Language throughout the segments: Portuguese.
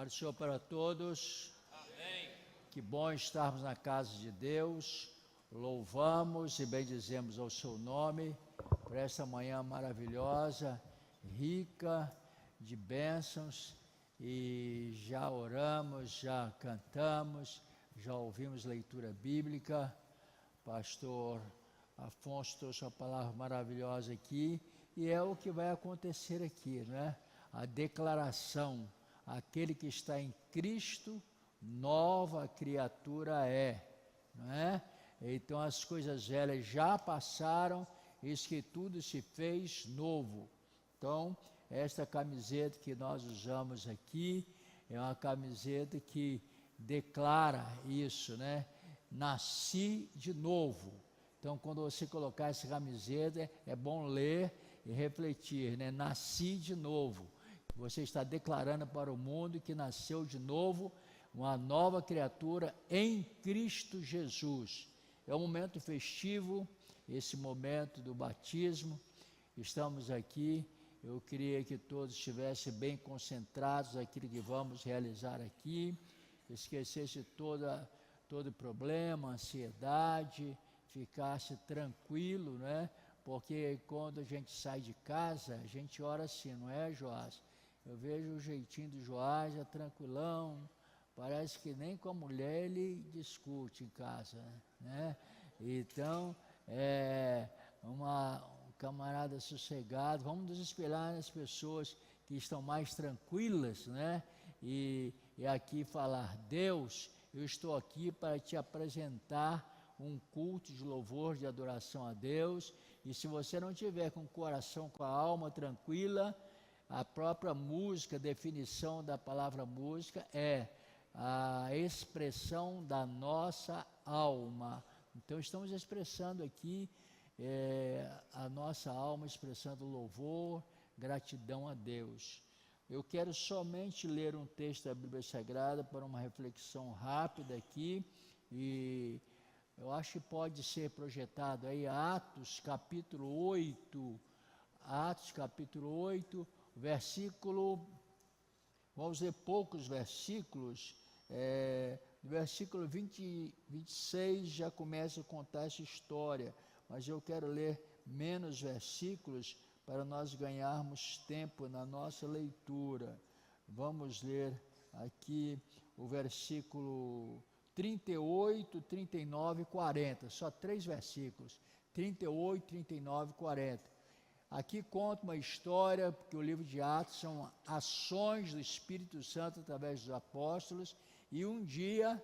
Paz do Senhor para todos. Amém. Que bom estarmos na casa de Deus. Louvamos e bendizemos ao seu nome por esta manhã maravilhosa, rica de bênçãos, e já oramos, já cantamos, já ouvimos leitura bíblica. Pastor Afonso trouxe uma palavra maravilhosa aqui, e é o que vai acontecer aqui, né? A declaração: aquele que está em Cristo, nova criatura é, não é? Então as coisas velhas já passaram, eis que tudo se fez novo. Então, esta camiseta que nós usamos aqui é uma camiseta que declara isso, né? Nasci de novo. Então, quando você colocar essa camiseta, é bom ler e refletir, né? Nasci de novo. Você está declarando para o mundo que nasceu de novo, uma nova criatura em Cristo Jesus. É um momento festivo, esse momento do batismo. Estamos aqui, eu queria que todos estivessem bem concentrados naquilo que vamos realizar aqui, esquecesse todo problema, ansiedade, ficasse tranquilo, né? Porque quando a gente sai de casa, a gente ora assim, não é, Joás? Eu vejo o jeitinho do Joás, é tranquilão, parece que nem com a mulher ele discute em casa, né? Então, é um camarada sossegado. Vamos nos espelhar nas pessoas que estão mais tranquilas, né? E aqui falar: Deus, eu estou aqui para te apresentar um culto de louvor, de adoração a Deus. E se você não tiver com o coração, com a alma tranquila, a própria música, a definição da palavra música é a expressão da nossa alma. Então estamos expressando aqui a nossa alma, expressando louvor, gratidão a Deus. Eu quero somente ler um texto da Bíblia Sagrada para uma reflexão rápida aqui, e eu acho que pode ser projetado aí Atos capítulo 8, versículo, vamos ver poucos versículos, no versículo 26 já começa a contar essa história, mas eu quero ler menos versículos para nós ganharmos tempo na nossa leitura. Vamos ler aqui o versículo 38, 39 e 40, só 3 versículos, 38, 39 e 40. Aqui conta uma história, porque o livro de Atos são ações do Espírito Santo através dos apóstolos, e um dia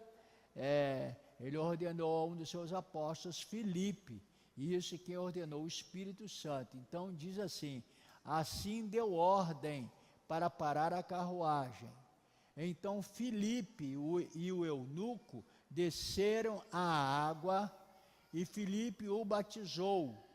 ele ordenou a um dos seus apóstolos, Filipe, e isso quem ordenou, o Espírito Santo. Então diz assim: assim deu ordem para parar a carruagem. Então Filipe e o eunuco desceram à água, e Filipe o batizou.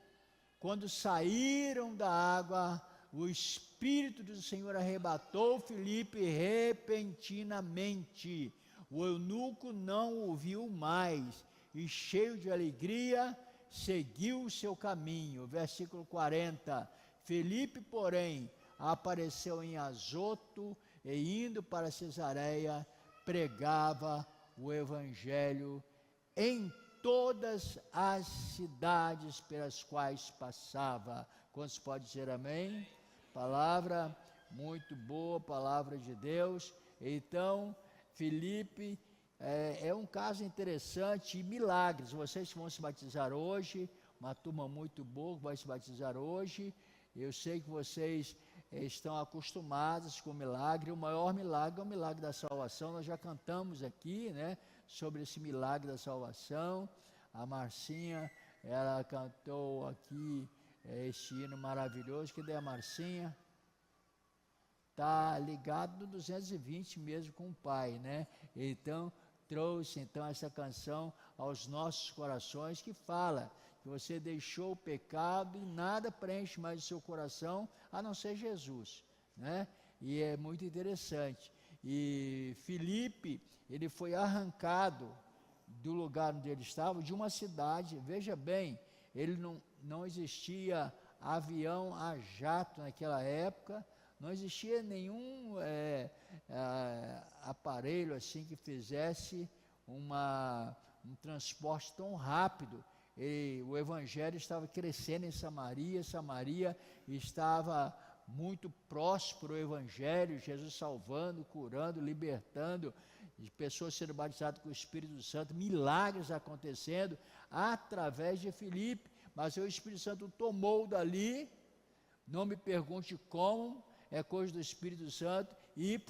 Quando saíram da água, o Espírito do Senhor arrebatou Filipe repentinamente. O eunuco não o viu mais, e cheio de alegria, seguiu o seu caminho. Versículo 40. Filipe, porém, apareceu em Azoto, e indo para Cesareia, pregava o evangelho em todas as cidades pelas quais passava. Quantos podem dizer amém? Palavra muito boa, palavra de Deus. Então, Filipe é um caso interessante, e milagres. Vocês vão se batizar hoje, uma turma muito boa que vai se batizar hoje. Eu sei que vocês estão acostumados com milagre. O maior milagre é o milagre da salvação. Nós já cantamos aqui, né, sobre esse milagre da salvação. A Marcinha, ela cantou aqui este hino maravilhoso. Cadê a Marcinha? Está ligado no 220 mesmo com o Pai, né? Então trouxe essa canção aos nossos corações, que fala que você deixou o pecado e nada preenche mais o seu coração a não ser Jesus, né? E é muito interessante. E Filipe, ele foi arrancado do lugar onde ele estava, de uma cidade. Veja bem, ele não existia avião a jato naquela época, não existia nenhum aparelho assim que fizesse um transporte tão rápido. O evangelho estava crescendo em Samaria, Samaria estava muito próspero o evangelho, Jesus salvando, curando, libertando, pessoas sendo batizadas com o Espírito Santo, milagres acontecendo através de Filipe. Mas o Espírito Santo tomou dali, não me pergunte como, é coisa do Espírito Santo, e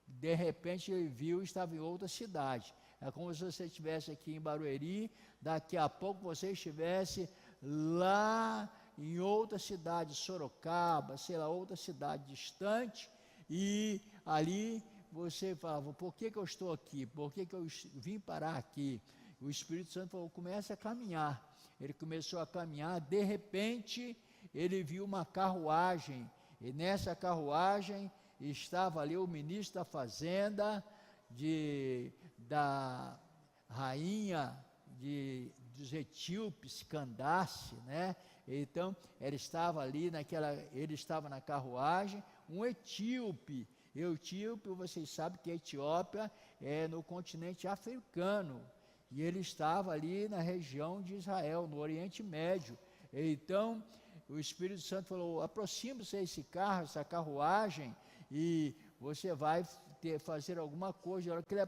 de repente ele viu, estava em outra cidade. É como se você estivesse aqui em Barueri, daqui a pouco você estivesse lá em outra cidade, Sorocaba, sei lá, outra cidade distante, e ali você falava, por que eu estou aqui? Por que eu vim parar aqui? O Espírito Santo falou, começa a caminhar. Ele começou a caminhar, de repente ele viu uma carruagem, e nessa carruagem estava ali o ministro da fazenda, da rainha dos etíopes, Candace, né? Então ele estava ali ele estava na carruagem, um etíope. Etíope, vocês sabem que a Etiópia é no continente africano, e ele estava ali na região de Israel, no Oriente Médio. Então o Espírito Santo falou, aproxima-se esse carro, essa carruagem, e você vai fazer alguma coisa. Na hora que ele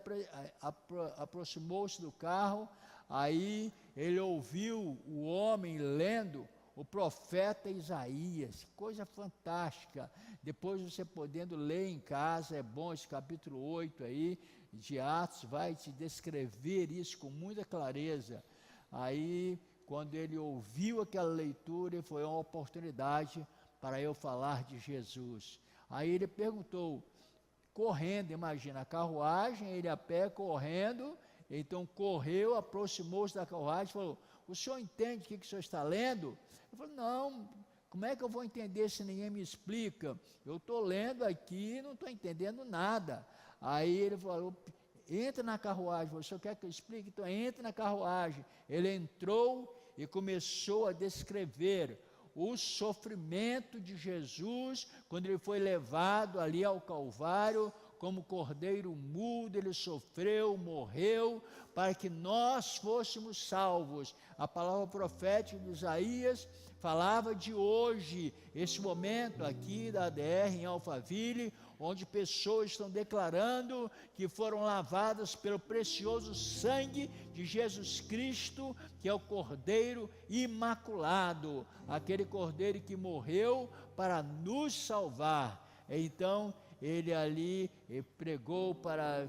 aproximou-se do carro, aí ele ouviu o homem lendo o profeta Isaías, coisa fantástica. Depois você podendo ler em casa, é bom, esse capítulo 8 aí, de Atos, vai te descrever isso com muita clareza. Aí, quando ele ouviu aquela leitura, foi uma oportunidade para eu falar de Jesus. Aí ele perguntou, correndo, imagina, a carruagem, ele a pé correndo, então correu, aproximou-se da carruagem, falou, o senhor entende o que o senhor está lendo? Ele falou, não, como é que eu vou entender se ninguém me explica? Eu estou lendo aqui e não estou entendendo nada. Aí ele falou, entra na carruagem, o senhor quer que eu explique? Então entra na carruagem. Ele entrou e começou a descrever o sofrimento de Jesus, quando ele foi levado ali ao Calvário, como cordeiro mudo, ele sofreu, morreu, para que nós fôssemos salvos. A palavra profética de Isaías falava de hoje, esse momento aqui da ADR em Alphaville, onde pessoas estão declarando que foram lavadas pelo precioso sangue de Jesus Cristo, que é o Cordeiro Imaculado, aquele Cordeiro que morreu para nos salvar. Então, ele ali pregou para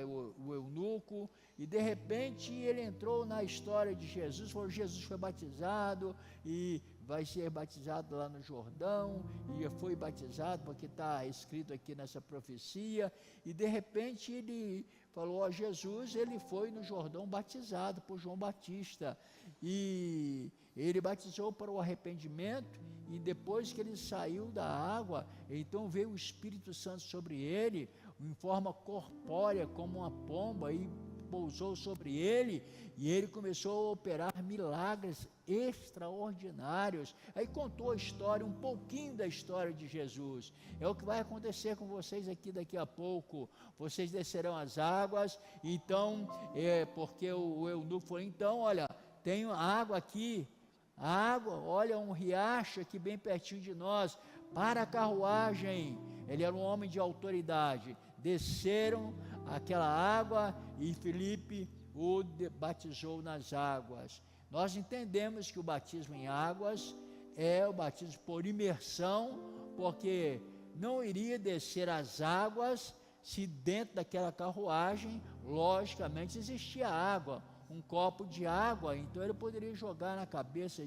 o eunuco, e de repente ele entrou na história de Jesus, falou, Jesus foi batizado e vai ser batizado lá no Jordão, e foi batizado porque está escrito aqui nessa profecia, e de repente ele falou, Jesus, ele foi no Jordão batizado por João Batista, e ele batizou para o arrependimento, e depois que ele saiu da água, então veio o Espírito Santo sobre ele, em forma corpórea, como uma pomba, e pousou sobre ele, e ele começou a operar milagres extraordinários. Aí contou a história, um pouquinho da história de Jesus. É o que vai acontecer com vocês aqui daqui a pouco. Vocês descerão as águas, então, porque o eunuco falou, então, olha, tem água aqui, água, olha, um riacho aqui bem pertinho de nós, para a carruagem. Ele era um homem de autoridade. Desceram aquela água e Filipe o batizou nas águas. Nós entendemos que o batismo em águas é o batismo por imersão, porque não iria descer as águas se dentro daquela carruagem, logicamente, existia água, um copo de água, então ele poderia jogar na cabeça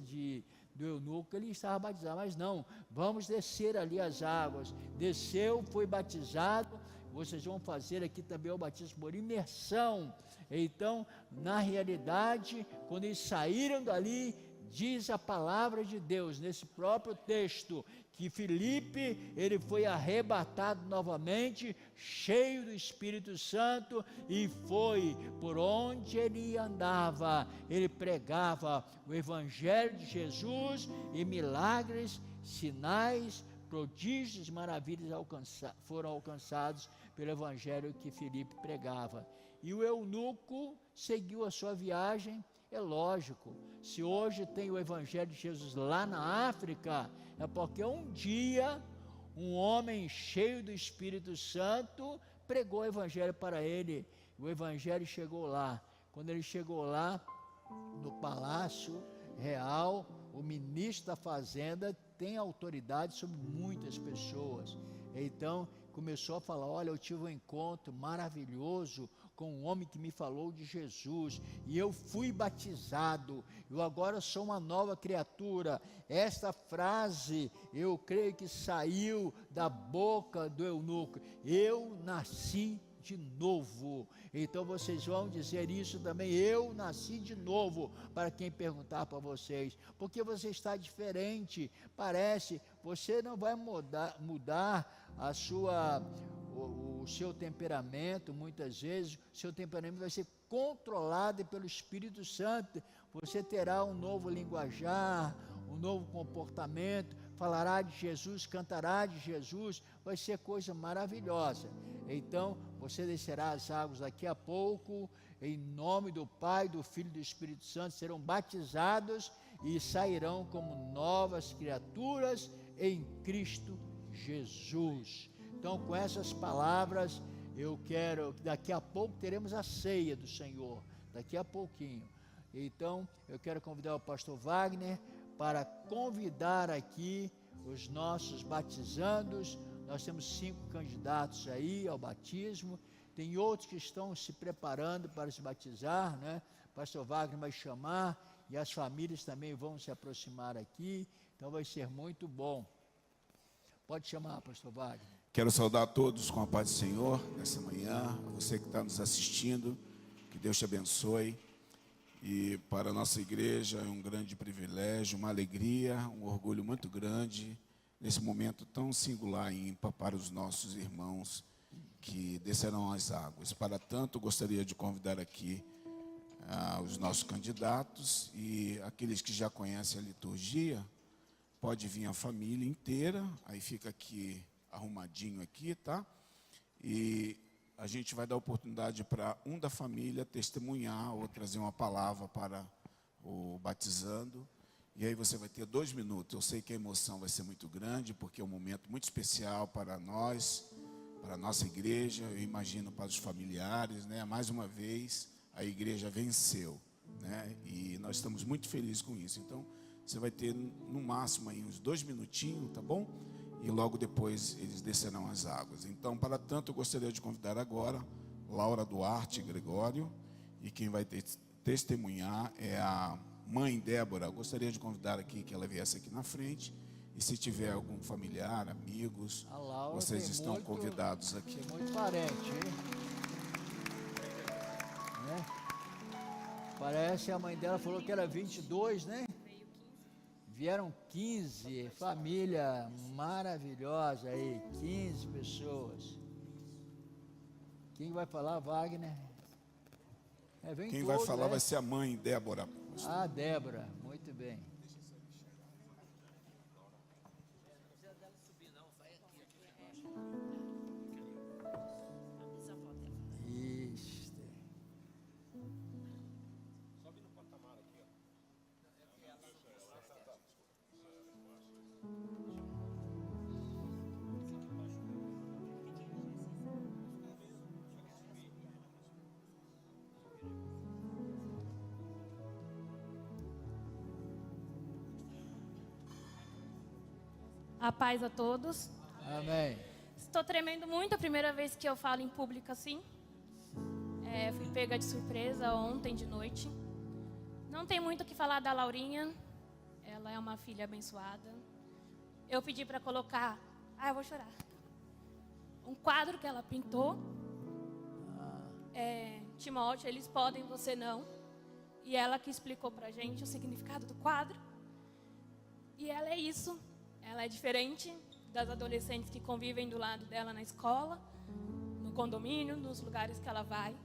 do eunuco, ele estava batizado, mas não, vamos descer ali as águas. Desceu, foi batizado. Vocês vão fazer aqui também o batismo por imersão. Então, na realidade, quando eles saíram dali, diz a palavra de Deus, nesse próprio texto, que Filipe, ele foi arrebatado novamente, cheio do Espírito Santo, e foi por onde ele andava, ele pregava o Evangelho de Jesus, e milagres, sinais, prodígios e maravilhas foram alcançados pelo evangelho que Filipe pregava. E o eunuco seguiu a sua viagem. É lógico, se hoje tem o evangelho de Jesus lá na África, é porque um dia um homem cheio do Espírito Santo pregou o evangelho para ele. O evangelho chegou lá. Quando ele chegou lá, no palácio real, o ministro da fazenda tem autoridade sobre muitas pessoas. Então começou a falar: olha, eu tive um encontro maravilhoso com um homem que me falou de Jesus, e eu fui batizado, eu agora sou uma nova criatura. Esta frase, eu creio que saiu da boca do eunuco: eu nasci de novo. Então vocês vão dizer isso também: eu nasci de novo, para quem perguntar para vocês, porque você está diferente. Parece, você não vai mudar a sua, o seu temperamento. Muitas vezes o seu temperamento vai ser controlado pelo Espírito Santo. Você terá um novo linguajar, um novo comportamento, falará de Jesus, cantará de Jesus, vai ser coisa maravilhosa. Então você descerá as águas daqui a pouco, em nome do Pai, do Filho e do Espírito Santo, serão batizados e sairão como novas criaturas em Cristo Jesus. Então, com essas palavras, eu quero, daqui a pouco teremos a ceia do Senhor, daqui a pouquinho. Então, eu quero convidar o pastor Wagner para convidar aqui os nossos batizandos. Nós temos 5 candidatos aí ao batismo, tem outros que estão se preparando para se batizar, né? Pastor Wagner vai chamar, e as famílias também vão se aproximar aqui, então vai ser muito bom. Pode chamar, pastor Wagner. Quero saudar a todos com a paz do Senhor nessa manhã, você que está nos assistindo, que Deus te abençoe. E para a nossa igreja é um grande privilégio, uma alegria, um orgulho muito grande, nesse momento tão singular e ímpar para os nossos irmãos que descerão as águas. Para tanto, gostaria de convidar aqui os nossos candidatos, e aqueles que já conhecem a liturgia, pode vir a família inteira, aí fica aqui arrumadinho aqui, tá? E a gente vai dar oportunidade para um da família testemunhar ou trazer uma palavra para o batizando. E aí você vai ter 2 minutos. Eu sei que a emoção vai ser muito grande, porque é um momento muito especial para nós, para a nossa igreja, eu imagino para os familiares, né? Mais uma vez, a igreja venceu, né? E nós estamos muito felizes com isso. Então, você vai ter no máximo aí uns 2 minutinhos, tá bom? E logo depois eles descerão as águas. Então, para tanto, eu gostaria de convidar agora Laura Duarte Gregório, e quem vai testemunhar é a mãe Débora. Eu gostaria de convidar aqui que ela viesse aqui na frente, e se tiver algum familiar, amigos, vocês estão convidados aqui. Tem muito parente, hein? Né? Parece, a mãe dela falou que era 22, né? Vieram 15, família maravilhosa aí, 15 pessoas. Quem vai falar, Wagner? Quem vai falar vai ser a mãe Débora. Ah, Débora, muito bem. Isso. Sobe no patamar aqui, ó. A paz a todos. Amém. Estou tremendo muito, a primeira vez que eu falo em público assim. Fui pega de surpresa ontem de noite. Não tem muito o que falar da Laurinha. Ela é uma filha abençoada. Eu pedi para colocar... eu vou chorar. Um quadro que ela pintou. Timóteo, eles podem, você não. E ela que explicou pra gente o significado do quadro. E ela é isso. Ela é diferente das adolescentes que convivem do lado dela na escola, no condomínio, nos lugares que ela vai.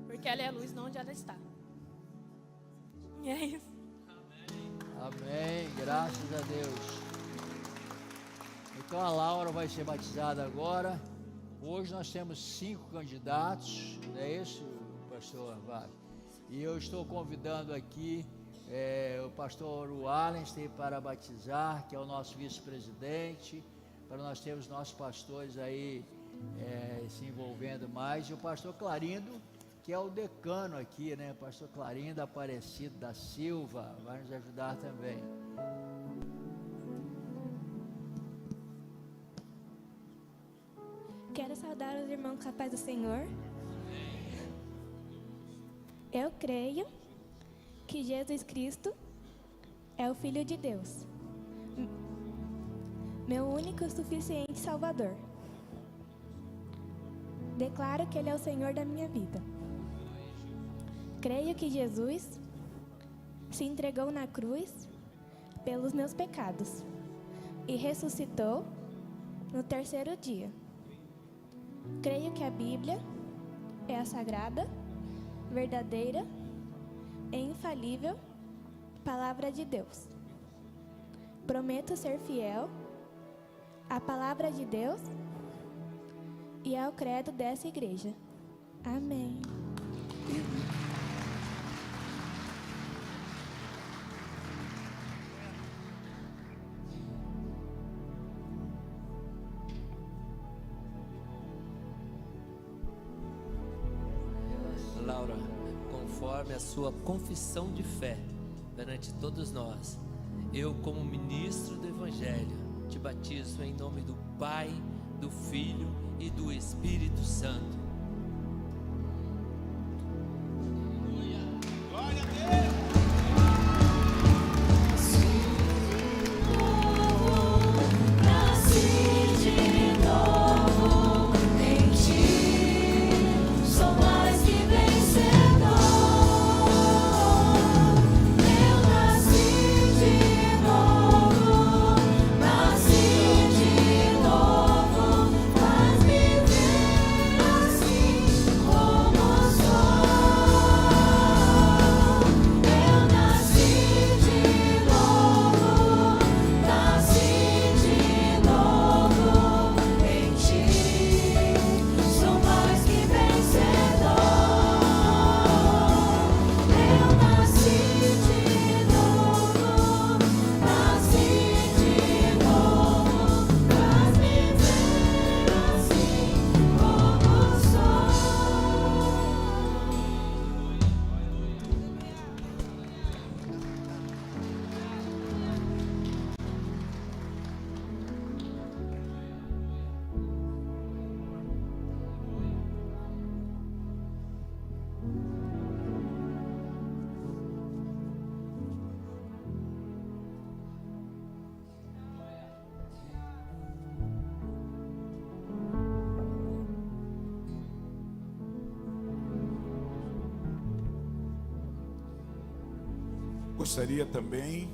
Porque ela é a luz de onde ela está. E é isso. Amém. Graças a Deus. Então a Laura vai ser batizada agora. Hoje nós temos 5 candidatos, não é isso, pastor Vale? E eu estou convidando aqui o pastor Wallenstein para batizar, que é o nosso vice-presidente, para nós termos nossos pastores aí se envolvendo mais, e o pastor Clarindo, que é o decano aqui, né? Pastor Clarindo Aparecido da Silva, vai nos ajudar também. Quero saudar os irmãos com a paz do Senhor. Eu creio que Jesus Cristo é o Filho de Deus, meu único e suficiente Salvador. Declaro que Ele é o Senhor da minha vida. Creio que Jesus se entregou na cruz pelos meus pecados e ressuscitou no 3º dia. Creio que a Bíblia é a sagrada, verdadeira e infalível Palavra de Deus. Prometo ser fiel à Palavra de Deus e ao credo dessa igreja. Amém. Laura, conforme a sua confissão de fé perante todos nós, eu, como ministro do Evangelho, te batizo em nome do Pai, do Filho e do Espírito Santo. Gostaria também,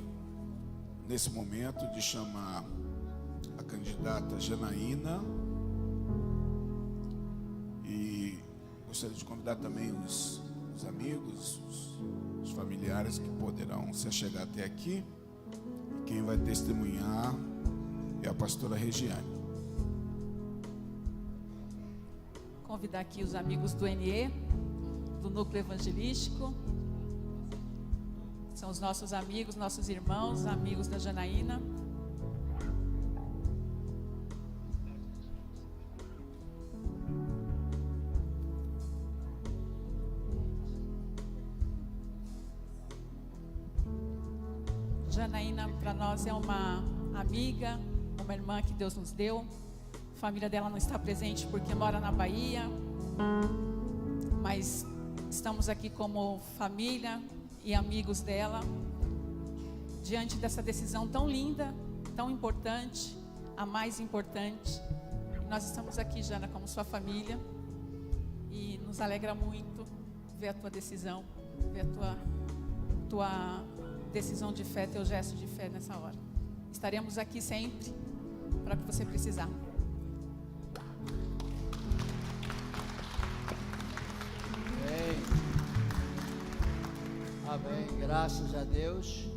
nesse momento, de chamar a candidata Janaína e gostaria de convidar também os amigos, os familiares que poderão se achegar até aqui. Quem vai testemunhar é a pastora Regiane. Convidar aqui os amigos do NE, do Núcleo Evangelístico. São os nossos amigos, nossos irmãos, amigos da Janaína. Janaína para nós é uma amiga, uma irmã que Deus nos deu. A família dela não está presente porque mora na Bahia, mas estamos aqui como família e amigos dela, diante dessa decisão tão linda, tão importante, a mais importante. Nós estamos aqui, Jana, como sua família, e nos alegra muito ver a tua decisão, ver a tua decisão de fé, teu gesto de fé nessa hora. Estaremos aqui sempre para o que você precisar. Amém, graças a Deus.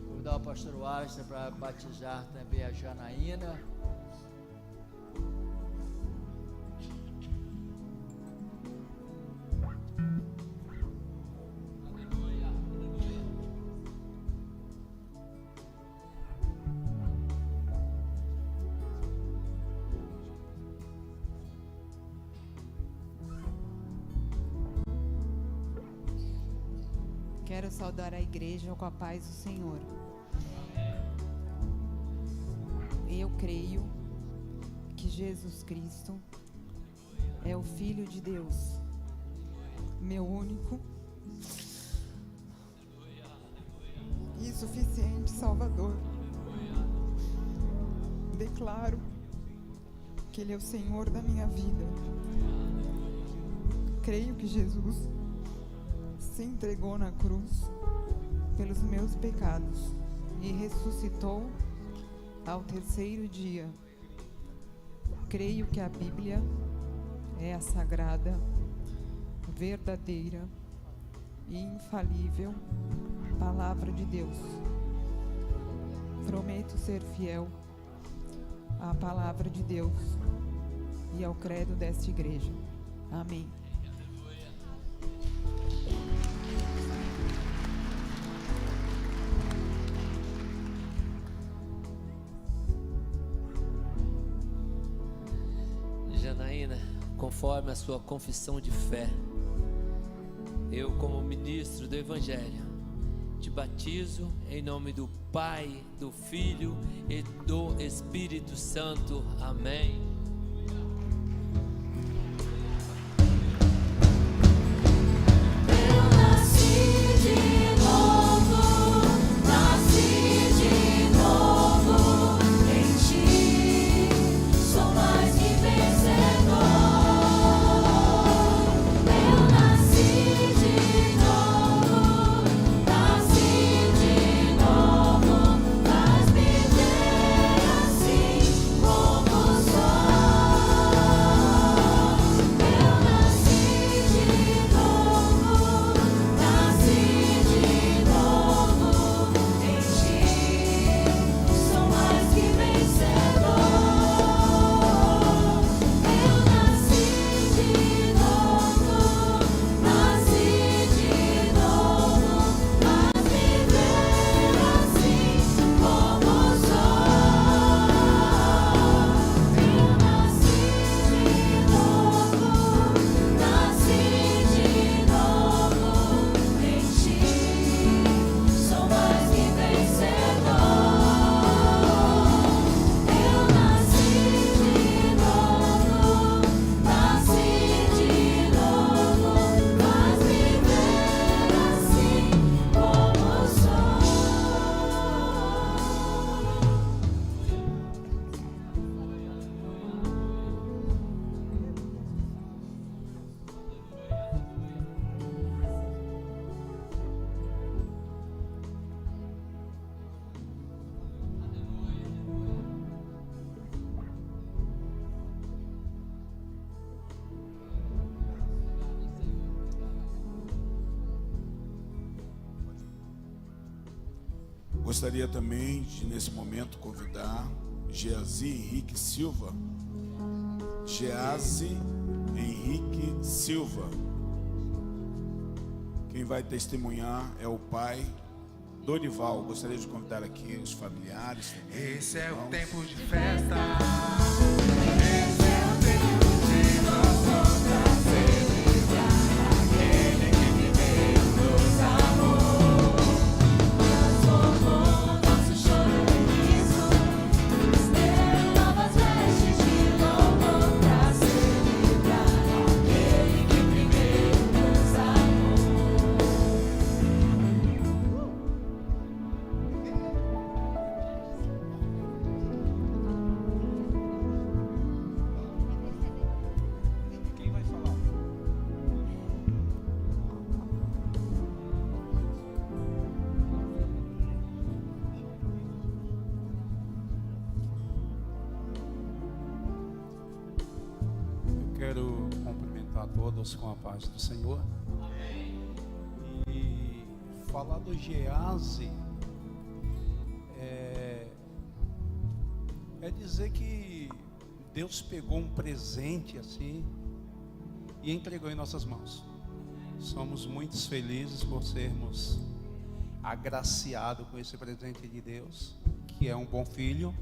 Vou dar ao pastor Wallace para batizar também a Janaína. Quero saudar a igreja com a paz do Senhor. Eu creio que Jesus Cristo é o Filho de Deus, meu único e suficiente Salvador. Declaro que Ele é o Senhor da minha vida. Creio que Jesus se entregou na cruz pelos meus pecados e ressuscitou ao terceiro dia. Creio que a Bíblia é a sagrada, verdadeira e infalível Palavra de Deus. Prometo ser fiel à Palavra de Deus e ao credo desta igreja. Amém. Janaína, conforme a sua confissão de fé, eu, como ministro do Evangelho, te batizo em nome do Pai, do Filho e do Espírito Santo. Amém. Gostaria também de, nesse momento, convidar Geazi Henrique Silva. Geazi Henrique Silva. Quem vai testemunhar é o pai Dorival. Gostaria de convidar aqui os familiares também. Esse é o irmãos. tempo de festa. Esse é o tempo de nós voltar a celebrar aquele que primeiro nos amou. Transformou nosso choro em riso, nos deu novas vestes de louvor pra celebrar aquele que primeiro nos amou. Quem vai falar? Eu quero cumprimentar todos com a paz do Senhor. E falar do Geazi é dizer que Deus pegou um presente assim e entregou em nossas mãos. Somos muito felizes por sermos agraciados com esse presente de Deus, que é um bom filho,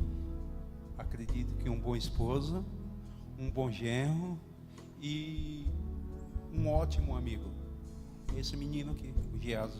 acredito que um bom esposo, um bom genro e um ótimo amigo. Esse menino aqui, o Geazi.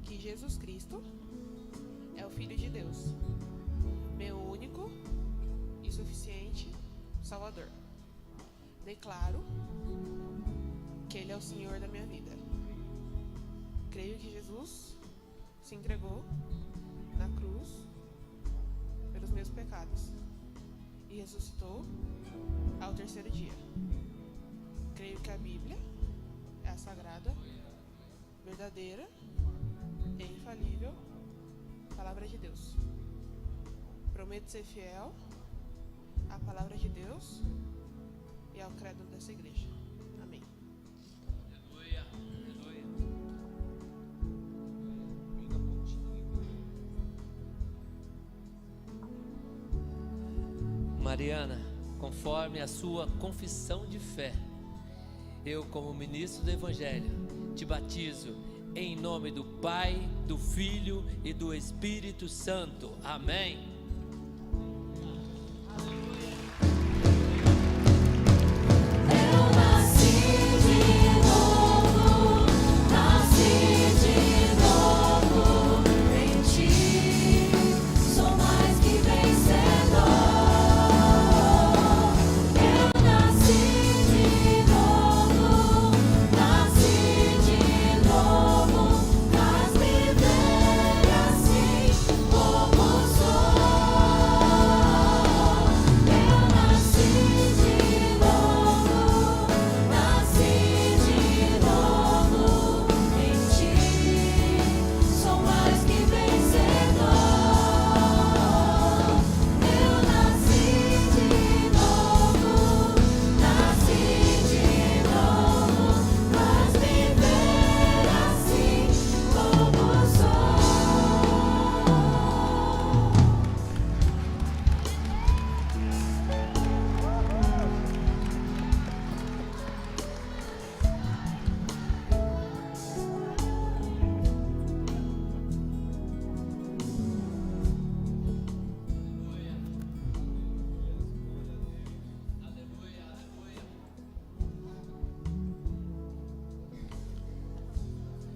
Jesus Cristo é o Filho de Deus, meu único e suficiente Salvador. Declaro que Ele é o Senhor da minha vida. Creio que Jesus se entregou na cruz pelos meus pecados e ressuscitou ao terceiro dia. Creio que a Bíblia é a sagrada, verdadeira e infalível palavra de Deus. Prometo ser fiel à palavra de Deus e ao credo dessa igreja. Amém. Aleluia, aleluia. Mariana, conforme a sua confissão de fé, eu, como ministro do Evangelho, te batizo em nome do Pai, do Filho e do Espírito Santo. Amém. Eu nasci de novo em ti, sou mais que vencedor. Eu nasci de novo, mas viver assim como sou.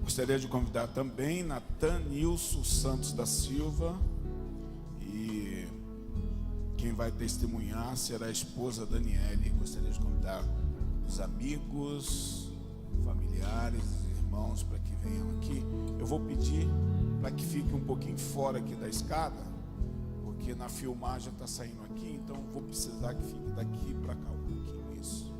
Gostaria de convidar também Natanilson Santos da Silva, e quem vai testemunhar será a esposa Daniele. Gostaria de convidar os amigos, familiares, irmãos para que venham aqui. Eu vou pedir para que fique um pouquinho fora aqui da escada, porque na filmagem está saindo aqui, então vou precisar que fique daqui para cá um pouquinho. Isso.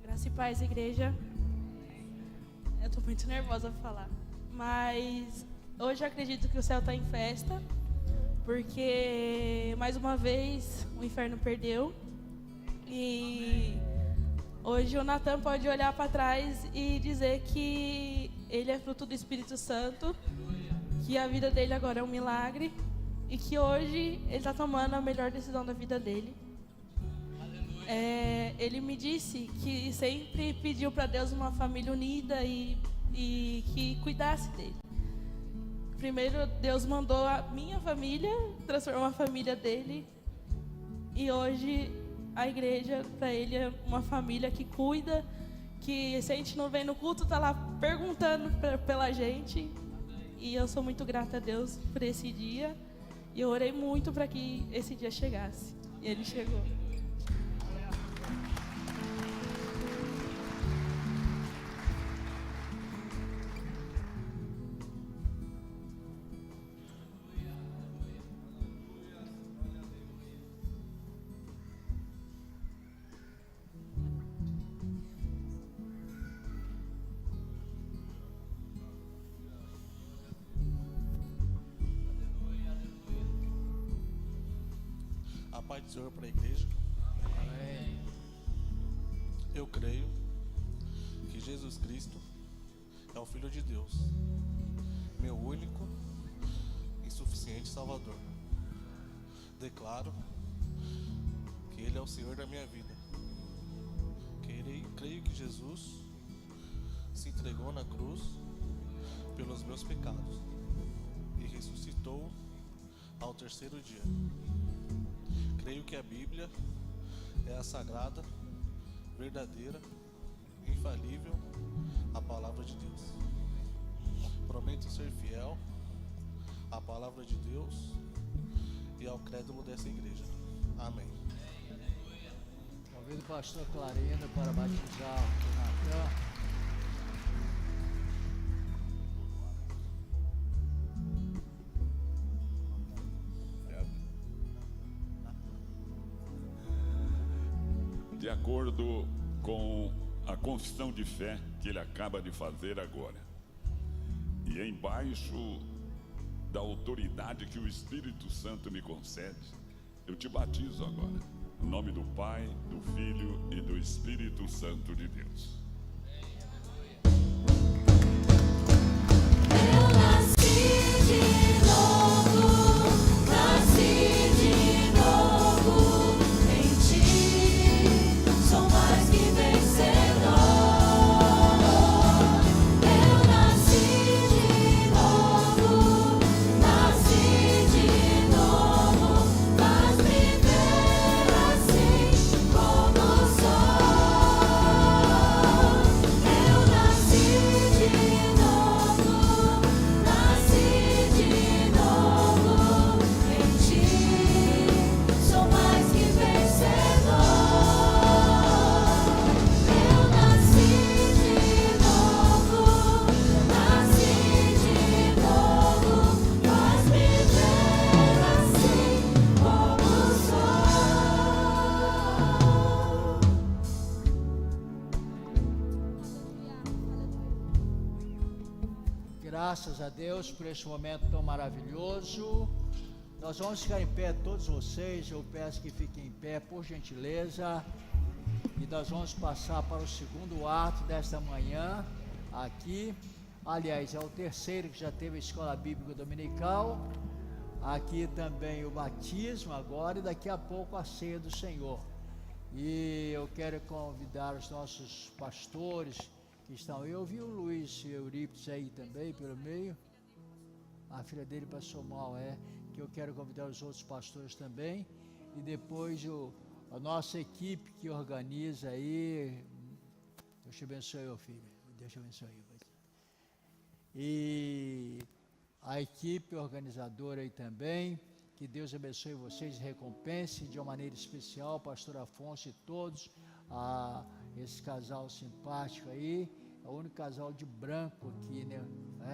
Graça e paz, igreja. Eu tô muito nervosa pra falar. Mas hoje eu acredito que o céu tá em festa, porque mais uma vez o inferno perdeu. E hoje o Natan pode olhar para trás e dizer que ele é fruto do Espírito Santo, que a vida dele agora é um milagre e que hoje ele está tomando a melhor decisão da vida dele. Ele me disse que sempre pediu para Deus uma família unida e que cuidasse dele. Primeiro Deus mandou a minha família, transformou a família dele, e hoje a igreja para ele é uma família que cuida, que se a gente não vem no culto tá lá perguntando pela gente. E eu sou muito grata a Deus por esse dia, e eu orei muito para que esse dia chegasse, e ele chegou. A paz do Senhor para a igreja. Amém. Eu creio que Jesus Cristo é o Filho de Deus, meu único e suficiente Salvador. Declaro que Ele é o Senhor da minha vida. Creio que Jesus se entregou na cruz pelos meus pecados e ressuscitou ao terceiro dia. Creio que a Bíblia é a sagrada, verdadeira, infalível, a palavra de Deus. Prometo ser fiel à palavra de Deus e ao crédulo dessa igreja. Amém. Convido o pastor Clarino para batizar o Natan. De acordo com a confissão de fé que ele acaba de fazer agora, e embaixo da autoridade que o Espírito Santo me concede, eu te batizo agora, no nome do Pai, do Filho e do Espírito Santo de Deus. Eu nasci de novo, nasci de novo em ti, sou mais que vencedor. Eu nasci de novo, faz me ver assim como sou. Eu nasci de novo em ti, sou mais que vencedor. Eu nasci de novo, faz me ver assim como Graças a Deus por esse momento tão maravilhoso. Nós vamos ficar em pé, todos vocês. Eu peço que fiquem em pé, por gentileza. E nós vamos passar para o segundo ato desta manhã aqui. Aliás, é o terceiro que já teve a escola bíblica dominical. Aqui também o batismo agora e daqui a pouco a ceia do Senhor. E eu quero convidar os nossos pastores que estão. Eu vi o Luiz Eurípides aí também pelo meio. A filha dele passou mal, que eu quero convidar os outros pastores também. E depois a nossa equipe que organiza aí. Deus te abençoe, meu filho. Deus te abençoe. E a equipe organizadora aí também. Que Deus abençoe vocês e recompense de uma maneira especial, pastor Afonso e todos, esse casal simpático aí, é o único casal de branco aqui, né?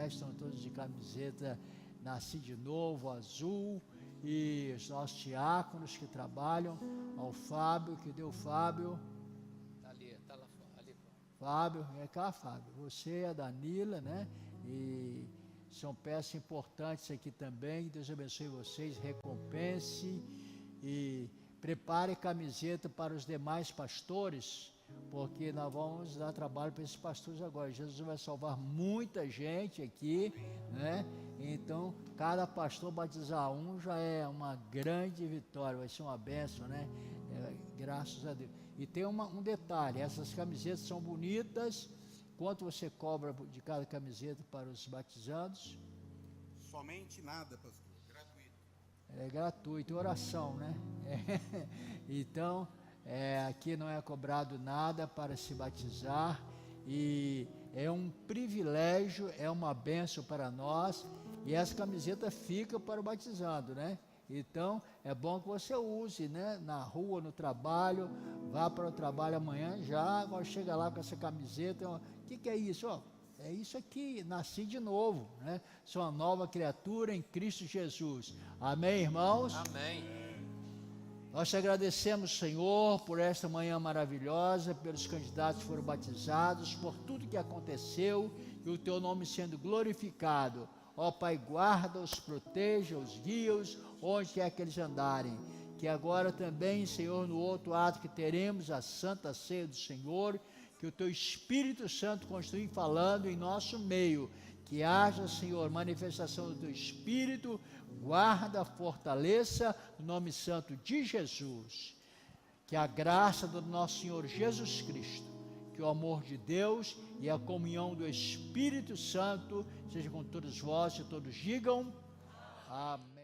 Estão todos de camiseta Nasci de Novo, azul, e os nossos diáconos que trabalham, ao Fábio, que deu Fábio. Tá lá ali. Fábio, vem cá, Fábio. Você e a Danila, né? E são peças importantes aqui também. Deus abençoe vocês, recompense e prepare camiseta para os demais pastores, porque nós vamos dar trabalho para esses pastores agora. Jesus vai salvar muita gente aqui, né? Então, cada pastor batizar um já é uma grande vitória, vai ser uma bênção, né? Graças a Deus. E tem um detalhe, essas camisetas são bonitas. Quanto você cobra de cada camiseta para os batizados? Somente nada, pastor, gratuito. É gratuito, oração, né? Então, aqui não é cobrado nada para se batizar e é um privilégio, é uma bênção para nós e essa camiseta fica para o batizado, né? Então, é bom que você use, né? Na rua, no trabalho, vá para o trabalho amanhã, já agora chega lá com essa camiseta. O que é isso? É isso aqui, nasci de novo, né? Sou uma nova criatura em Cristo Jesus. Amém, irmãos? Amém. Nós te agradecemos, Senhor, por esta manhã maravilhosa, pelos candidatos que foram batizados, por tudo que aconteceu e o teu nome sendo glorificado. Ó Pai, guarda-os, proteja-os, guia-os, onde quer que eles andarem. Que agora também, Senhor, no outro ato que teremos, a Santa Ceia do Senhor, que o teu Espírito Santo continue falando em nosso meio. Que haja, Senhor, manifestação do teu Espírito, guarda, fortaleça, no nome santo de Jesus. Que a graça do nosso Senhor Jesus Cristo, que o amor de Deus e a comunhão do Espírito Santo seja com todos vós e todos digam amém.